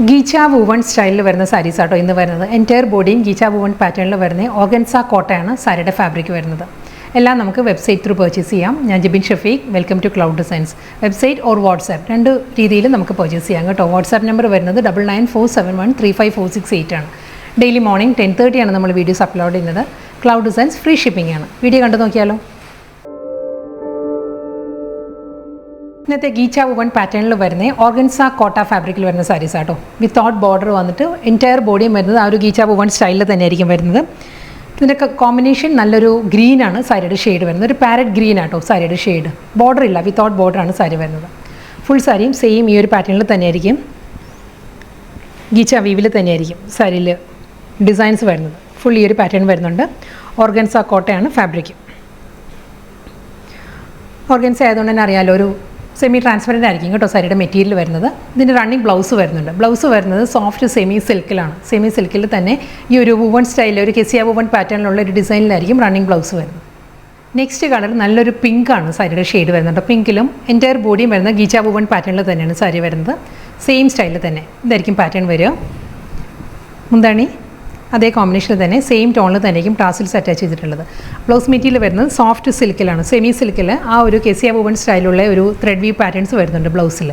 ഗീച്ച woven സ്റ്റൈലിൽ വരുന്ന സാരീസ് ആട്ടോ ഇന്ന് വരുന്നത്. എൻറ്റയർ ബോഡിയും ഗീച്ച വുവൺ പാറ്റേണിൽ വരുന്ന ഓർഗൻസ കോട്ടയാണ് സാരിയുടെ ഫാബ്രിക് വരുന്നത്. എല്ലാം നമുക്ക് വെബ്സൈറ്റ് ത്രൂ പർച്ചേസ് ചെയ്യാം. ഞാൻ Jibin Shafeeq, welcome to cloud designs. Website or WhatsApp രണ്ട് രീതിയിൽ നമുക്ക് പർച്ചേസ് ചെയ്യാം കേട്ടോ. വാട്സാപ്പ് നമ്പർ വരുന്നത് 9947135468 ആണ്. ഡെയിലി മോർണിംഗ് 10:30 ആണ് നമ്മൾ വീഡിയോസ് അപ്ലോഡ് ചെയ്യുന്നത്. ക്ലൗഡ് ഡിസൈൻസ് ഫ്രീ ഷിപ്പിംഗ് ആണ്. വീഡിയോ കണ്ടു നോക്കിയാലോ. ഇന്നത്തെ ഗീച്ച വുവൺ പാറ്റേണിൽ വരുന്ന ഓർഗൻസ കോട്ട ഫാബ്രിക്കിൽ വരുന്ന സാരീസ് ആട്ടോ. വിത്തൗട്ട് ബോർഡർ വന്നിട്ട് എൻറ്റയർ ബോഡിയും വരുന്നത് ആ ഒരു ഗീച്ച വുവൺ സ്റ്റൈലിൽ തന്നെ ആയിരിക്കും വരുന്നത്. ഇതിൻ്റെ കോമ്പിനേഷൻ നല്ലൊരു ഗ്രീനാണ് സാരിയുടെ ഷെയ്ഡ് വരുന്നത്. ഒരു പാരറ്റ് ഗ്രീൻ ആട്ടോ സാരിയുടെ ഷെയ്ഡ്. ബോർഡർ ഇല്ല, വിത്തൗട്ട് ബോർഡറാണ് സാരി വരുന്നത്. ഫുൾ സാരിയും സെയിം ഈ ഒരു പാറ്റേണിൽ തന്നെയായിരിക്കും. ഗീച്ച വീവിൽ തന്നെയായിരിക്കും സാരിയിൽ ഡിസൈൻസ് വരുന്നത്. ഫുൾ ഈ ഒരു പാറ്റേൺ വരുന്നുണ്ട്. ഓർഗൻസ കോട്ടയാണ് ഫാബ്രിക്. ഓർഗൻസ ആയതുകൊണ്ട് തന്നെ അറിയാമല്ലോ, ഒരു സെമി ട്രാൻസ്പെറൻ്റ് ആയിരിക്കും കേട്ടോ സാരിയുടെ മെറ്റീരിയൽ വരുന്നത്. ഇതിൻ്റെ റണ്ണിങ് ബ്ലൗസ് വരുന്നുണ്ട്. ബ്ലൗസ് വരുന്നത് സോഫ്റ്റ് സെമി സിൽക്കിലാണ്. സെമി സിൽക്കിൽ തന്നെ ഈ ഒരു വുവൺ സ്റ്റൈലിൽ ഒരു കെസിയ വുവൺ പാറ്റേണിലുള്ള ഒരു ഡിസൈനിലായിരിക്കും റണ്ണിങ് ബ്ലൗസ് വരുന്നത്. നെക്സ്റ്റ് കളർ നല്ലൊരു പിങ്കാണ് സാരിയുടെ ഷെയ്ഡ് വരുന്നുണ്ട്. പിങ്കിലും എൻറ്റയർ ബോഡിയും വരുന്ന ഗീച്ച വുവൺ പാറ്റേണിൽ തന്നെയാണ് സാരി വരുന്നത്. സെയിം സ്റ്റൈലിൽ തന്നെ ഇതായിരിക്കും പാറ്റേൺ വരിക. മുന്താണി അതേ കോമ്പിനേഷനിൽ തന്നെ സെയിം ടോണിൽ തന്നെയായിരിക്കും ടാസിൽസ് അറ്റാച്ച് ചെയ്തിട്ടുള്ളത്. ബ്ലൗസ് മെറ്റീരിയൽ വരുന്നത് സോഫ്റ്റ് സിൽക്കിലാണ്. സെമി സിൽക്കിൽ ആ ഒരു കെസിയ വുവൺ സ്റ്റൈലുള്ള ഒരു ത്രെഡ് വീവ് പാറ്റേൺസ് വരുന്നുണ്ട് ബ്ലൗസിൽ.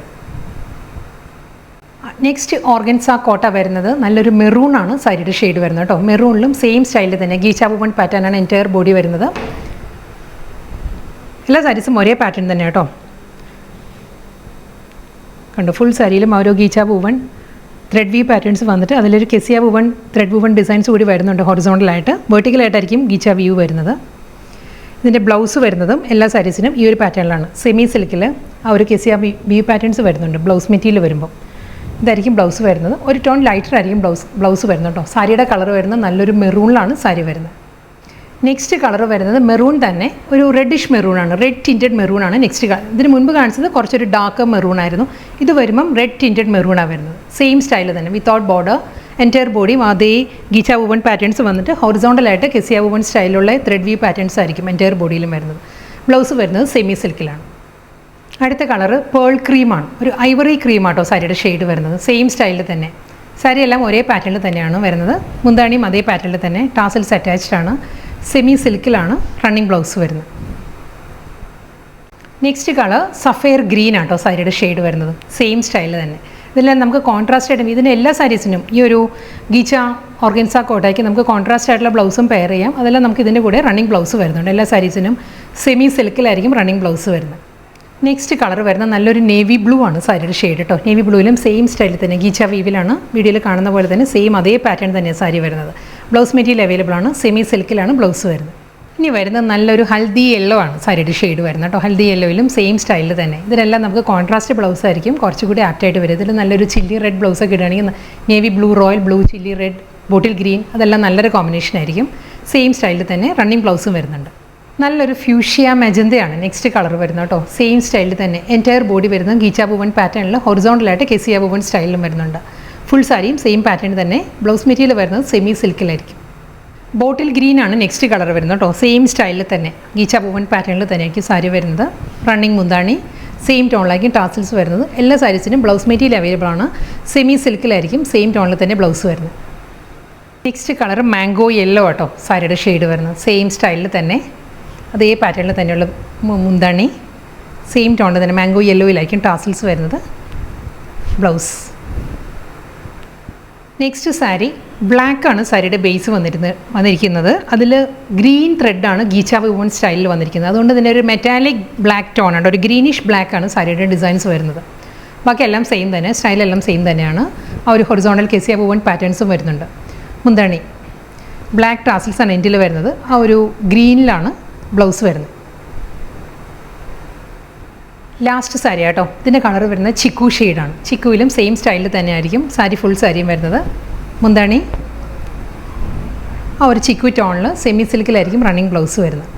നെക്സ്റ്റ് ഓർഗൻസ കോട്ട വരുന്നത് നല്ലൊരു മെറൂൺ ആണ് സാരിയുടെ ഷെയ്ഡ് വരുന്നത് കേട്ടോ. മെറൂണിലും സെയിം സ്റ്റൈലിൽ തന്നെ ഗീച്ച വുവൺ പാറ്റേൺ ആണ് എൻറ്റയർ ബോഡി വരുന്നത്. എല്ലാ സാരീസും ഒരേ പാറ്റേൺ തന്നെ കേട്ടോ. കണ്ടു, ഫുൾ സാരിയിലും ആ ഒരു ഗീച്ച വുവൺ ത്രെഡ് വി പാറ്റേൺസ് വന്നിട്ട് അതിലൊരു Kezia woven thread woven designs കൂടി വരുന്നുണ്ട്. ഹൊറിസോണ്ടലായിട്ട് വെർട്ടിക്കലായിട്ടായിരിക്കും ഗീച്ച വ്യൂ വരുന്നത്. ഇതിൻ്റെ ബ്ലൗസ് വരുന്നതും എല്ലാ സാരീസിനും ഈ ഒരു പാറ്റേണിലാണ്. സെമി സിൽക്കിൽ ആ ഒരു കെസിയ വ്യൂ പാറ്റേൺസ് വരുന്നുണ്ട് ബ്ലൗസ് മെറ്റീരിയൽ വരുമ്പോൾ. ഇതായിരിക്കും ബ്ലൗസ് വരുന്നത്. ഒരു ടോൺ ലൈറ്റർ ആയിരിക്കും ബ്ലൗസ് വരുന്നത് കേട്ടോ. സാരിയുടെ കളർ വരുന്നത് നല്ലൊരു മെറൂണിലാണ് സാരി വരുന്നത്. നെക്സ്റ്റ് കളർ വരുന്നത് മെറൂൺ തന്നെ, ഒരു റെഡിഷ് മെറൂണാണ്. റെഡ് ടിൻറ്റഡ് മെറൂണാണ് നെക്സ്റ്റ് കളർ. ഇതിന് മുൻപ് കാണിച്ചത് കുറച്ചൊരു ഡാർക്ക് മെറൂൺ ആയിരുന്നു. ഇത് വരുമ്പം റെഡ് ടിൻറ്റഡ് മെറൂണാണ് വരുന്നത്. സെയിം സ്റ്റൈൽ തന്നെ വിത്തൗട്ട് ബോർഡർ. എൻറ്റയർ ബോഡിയും അതേ ഗീച്ച വുവൺ പാറ്റേൺസ് വന്നിട്ട് ഹൊറിസോണ്ടലായിട്ട് കെസിയ വുവൺ സ്റ്റൈലുള്ള ത്രെഡ് വി പാറ്റേൺസ് ആയിരിക്കും എൻറ്റയർ ബോഡിയിലും വരുന്നത്. ബ്ലൗസ് വരുന്നത് സെമി സിൽക്കിലാണ്. അടുത്ത കളർ പേൾ ക്രീമാണ്. ഒരു ഐവറി ക്രീമാട്ടോ സാരിയുടെ ഷെയ്ഡ് വരുന്നത്. സെയിം സ്റ്റൈലിൽ തന്നെ സാരി എല്ലാം ഒരേ പാറ്റേണിൽ തന്നെയാണ് വരുന്നത്. മുന്താണിയും അതേ പാറ്റേണിൽ തന്നെ ടാസൽസ് അറ്റാച്ച്ഡ് ആണ്. സെമി സിൽക്കിലാണ് റണ്ണിങ് ബ്ലൗസ് വരുന്നത്. നെക്സ്റ്റ് കളർ സഫയർ ഗ്രീൻ ആട്ടോ സാരിയുടെ ഷെയ്ഡ് വരുന്നത്. സെയിം സ്റ്റൈലിൽ തന്നെ. ഇതെല്ലാം നമുക്ക് കോൺട്രാസ്റ്റ് ആയിട്ട് ഇതിൻ്റെ എല്ലാ സാരീസിനും ഈ ഒരു ഗീച്ച ഓർഗൻസ കോട്ടയ്ക്ക് നമുക്ക് കോൺട്രാസ്റ്റ് ആയിട്ടുള്ള ബ്ലൗസും പെയർ ചെയ്യാം. അതെല്ലാം നമുക്ക് ഇതിൻ്റെ കൂടെ റണ്ണിങ് ബ്ലൗസ് വരുന്നുണ്ട്. എല്ലാ സാരീസിനും സെമി സിൽക്കിലായിരിക്കും റണ്ണിങ് ബ്ലൗസ് വരുന്നത്. നെക്സ്റ്റ് കളർ വരുന്നത് നല്ലൊരു നേവി ബ്ലൂ ആണ് സാരിയുടെ ഷെയ്ഡ് കേട്ടോ. നേവി ബ്ലൂവിലും സെയിം സ്റ്റൈലിൽ തന്നെ ഗീച്ച വീവിലാണ് വീഡിയോയിൽ കാണുന്ന പോലെ തന്നെ സെയിം അതേ പാറ്റേൺ തന്നെയാണ് സാരി വരുന്നത്. ബ്ലൗസ് മെറ്റീരിയൽ അവൈലബിൾ ആണ്. സെമി സിൽക്കിലാണ് ബ്ലൗസ് വരുന്നത്. ഇനി വരുന്നത് നല്ലൊരു ഹൽദി യെല്ലോ ആണ് സാരിയുടെ ഷെയ്ഡ് വരുന്നത് കേട്ടോ. ഹൽദി യെല്ലോയിലും സെയിം സ്റ്റൈലിൽ തന്നെ. ഇതിനെല്ലാം നമുക്ക് കോൺട്രാസ്റ്റ് ബ്ലൗസ് ആയിരിക്കും കുറച്ചുകൂടി ആപ്റ്റായിട്ട് വരും. ഇതിൽ നല്ലൊരു ചില്ലി റെഡ് ബ്ലൗസൊക്കെ ഇടുകയാണെങ്കിൽ navy blue, royal blue, chilli red, bottle green അതെല്ലാം നല്ലൊരു കോമ്പിനേഷൻ ആയിരിക്കും. സെയിം സ്റ്റൈലിൽ തന്നെ റണ്ണിങ് ബ്ലൗസും വരുന്നുണ്ട്. നല്ലൊരു ഫ്യൂഷ്യ മെജന്തയാണ് നെക്സ്റ്റ് കളർ വരുന്നത് കേട്ടോ. സെയിം സ്റ്റൈലിൽ തന്നെ എൻറ്റയർ ബോഡി വരുന്നത് ഗീച്ച വുവൺ പാറ്റേണിൽ ഹൊറിസോണ്ടലായിട്ട് കെസിയ വുവൺ സ്റ്റൈലിലും വരുന്നുണ്ട്. ഫുൾ സാരിയും സെയിം പാറ്റേൺ തന്നെ. ബ്ലൗസ് മെറ്റീരിയൽ വരുന്നത് സെമി സിൽക്കിലായിരിക്കും. ബോട്ടിൽ ഗ്രീൻ ആണ് നെക്സ്റ്റ് കളർ വരുന്നത് കേട്ടോ. സെയിം സ്റ്റൈലിൽ തന്നെ ഗീച്ച വുവൺ പാറ്റേണിൽ തന്നെ ആയിരിക്കും സാരി വരുന്നത്. റണ്ണിങ് മുന്താണി സെയിം ടോണിലായിരിക്കും ടാസിൽസ് വരുന്നത്. എല്ലാ സാരീസിനും ബ്ലൗസ് മെറ്റീരിയൽ അവൈലബിൾ ആണ്. സെമി സിൽക്കിലായിരിക്കും സെയിം ടോണിൽ തന്നെ ബ്ലൗസ് വരുന്നത്. നെക്സ്റ്റ് കളർ മാംഗോ യെല്ലോ ആട്ടോ സാരിയുടെ ഷെയ്ഡ് വരുന്നത്. സെയിം സ്റ്റൈലിൽ തന്നെ അതേ പാറ്റേണിൽ തന്നെയുള്ള മുന്താണി സെയിം ടോണിൽ തന്നെ മാംഗോ യെല്ലോയിലായിരിക്കും ടാസിൽസ് വരുന്നത്. ബ്ലൗസ്. നെക്സ്റ്റ് സാരി ബ്ലാക്കാണ് സാരിയുടെ ബേസ് വന്നിരിക്കുന്നത്. അതിൽ ഗ്രീൻ ത്രെഡാണ് ഗീച്ച വുവൺ സ്റ്റൈലിൽ വന്നിരിക്കുന്നത്. അതുകൊണ്ട് തന്നെ ഒരു മെറ്റാലിക് ബ്ലാക്ക് ടോണാണ്, ഒരു ഗ്രീനിഷ് ബ്ലാക്കാണ് സാരിയുടെ ഡിസൈൻസ് വരുന്നത്. ബാക്കിയെല്ലാം സെയിം തന്നെ, സ്റ്റൈലെല്ലാം സെയിം തന്നെയാണ്. ആ ഒരു ഹൊറിസോണ്ടൽ കെസിയ വുവൺ പാറ്റേൺസും വരുന്നുണ്ട്. മുന്താണി ബ്ലാക്ക് ടാസിൽസ് ആണ് എൻഡിൽ വരുന്നത്. ആ ഒരു ഗ്രീനിലാണ് ബ്ലൗസ് വരുന്നത്. ലാസ്റ്റ് സാരി കേട്ടോ. ഇതിൻ്റെ കളർ വരുന്നത് ചിക്കു ഷെയ്ഡാണ്. ചിക്കുവിലും സെയിം സ്റ്റൈലിൽ തന്നെ ആയിരിക്കും സാരി ഫുൾ സാരിയും വരുന്നത്. മുന്താണി ആ ഒരു ചിക്കു ടോണിൽ സെമി സിൽക്കിലായിരിക്കും റണ്ണിങ് ബ്ലൗസ് വരുന്നത്.